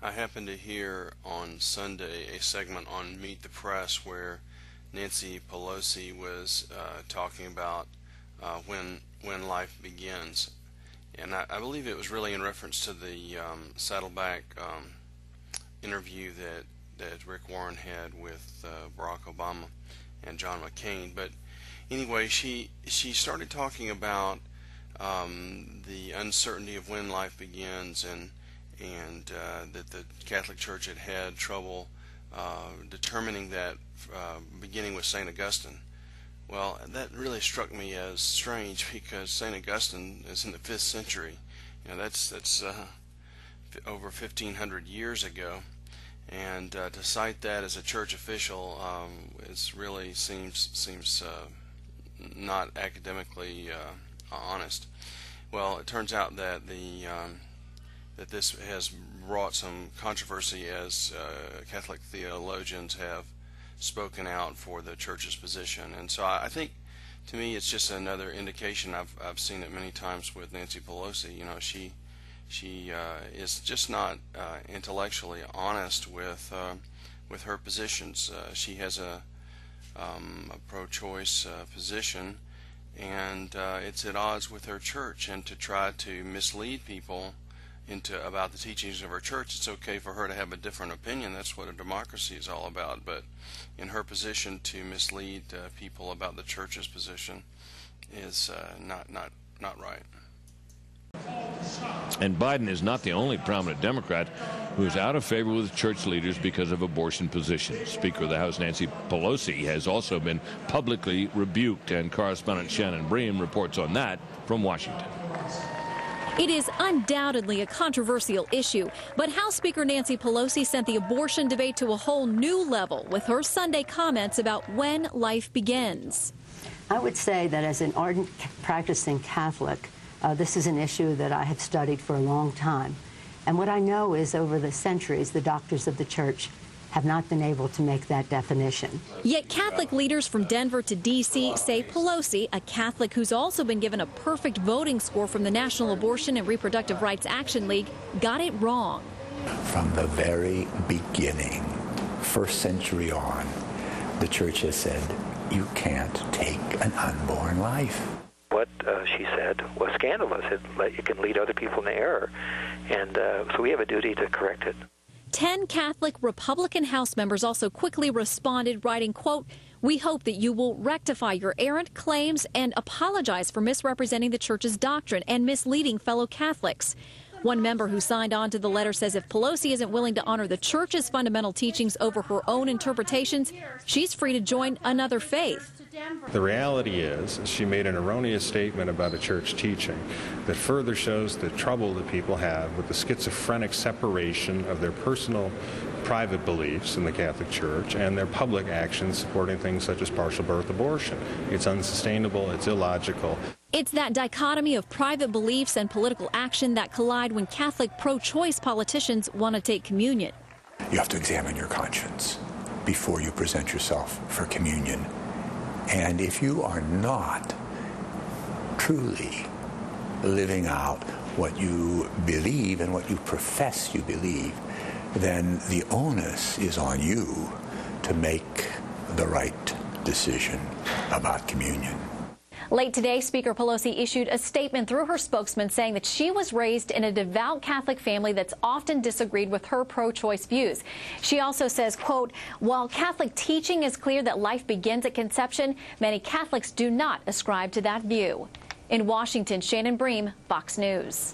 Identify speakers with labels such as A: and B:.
A: I happened to hear on Sunday a segment on Meet the Press where Nancy Pelosi was talking about when life begins, and I believe it was really in reference to the Saddleback interview that Rick Warren had with Barack Obama and John McCain. But anyway, she started talking about the uncertainty of when life begins, and that the Catholic Church had trouble determining that, beginning with St. Augustine. Well, that really struck me as strange because St. Augustine is in the 5th century. You know, that's over 1,500 years ago, and to cite that as a church official is really seems not academically honest. Well, it turns out that that this has brought some controversy as Catholic theologians have spoken out for the church's position, and so I think, to me, it's just another indication. I've seen it many times with Nancy Pelosi. You know, she is just not intellectually honest with her positions. She has a pro-choice position, and it's at odds with her church. And to try to mislead people about the teachings of her church, it's okay for her to have a different opinion. That's what a democracy is all about. But in her position, to mislead people about the church's position is not right.
B: And Biden is not the only prominent Democrat who is out of favor with church leaders because of abortion positions. Speaker of the House Nancy Pelosi has also been publicly rebuked, and correspondent Shannon Bream reports on that from Washington.
C: It is undoubtedly a controversial issue, but House Speaker Nancy Pelosi sent the abortion debate to a whole new level with her Sunday comments about when life begins.
D: I would say that as an ardent practicing Catholic, this is an issue that I have studied for a long time. And what I know is over the centuries, the doctors of the church have not been able to make that definition.
C: Yet Catholic leaders from Denver to D.C. say Pelosi, a Catholic who's also been given a perfect voting score from the National Abortion and Reproductive Rights Action League, got it wrong.
E: From the very beginning, 1st century on, the church has said, you can't take an unborn life.
F: What she said was scandalous. It can lead other people into error. And so we have a duty to correct it.
C: 10 Catholic Republican House members also quickly responded, writing, quote, "We hope that you will rectify your errant claims and apologize for misrepresenting the church's doctrine and misleading fellow Catholics." One member who signed on to the letter says if Pelosi isn't willing to honor the church's fundamental teachings over her own interpretations, she's free to join another faith.
G: The reality is she made an erroneous statement about a church teaching that further shows the trouble that people have with the schizophrenic separation of their personal private beliefs in the Catholic Church and their public actions supporting things such as partial birth abortion. It's unsustainable, it's illogical.
C: It's that dichotomy of private beliefs and political action that collide when Catholic pro-choice politicians want to take communion.
E: You have to examine your conscience before you present yourself for communion. And if you are not truly living out what you believe and what you profess you believe, then the onus is on you to make the right decision about communion.
C: Late today, Speaker Pelosi issued a statement through her spokesman saying that she was raised in a devout Catholic family that's often disagreed with her pro-choice views. She also says, quote, "While Catholic teaching is clear that life begins at conception, many Catholics do not ascribe to that view." In Washington, Shannon Bream, Fox News.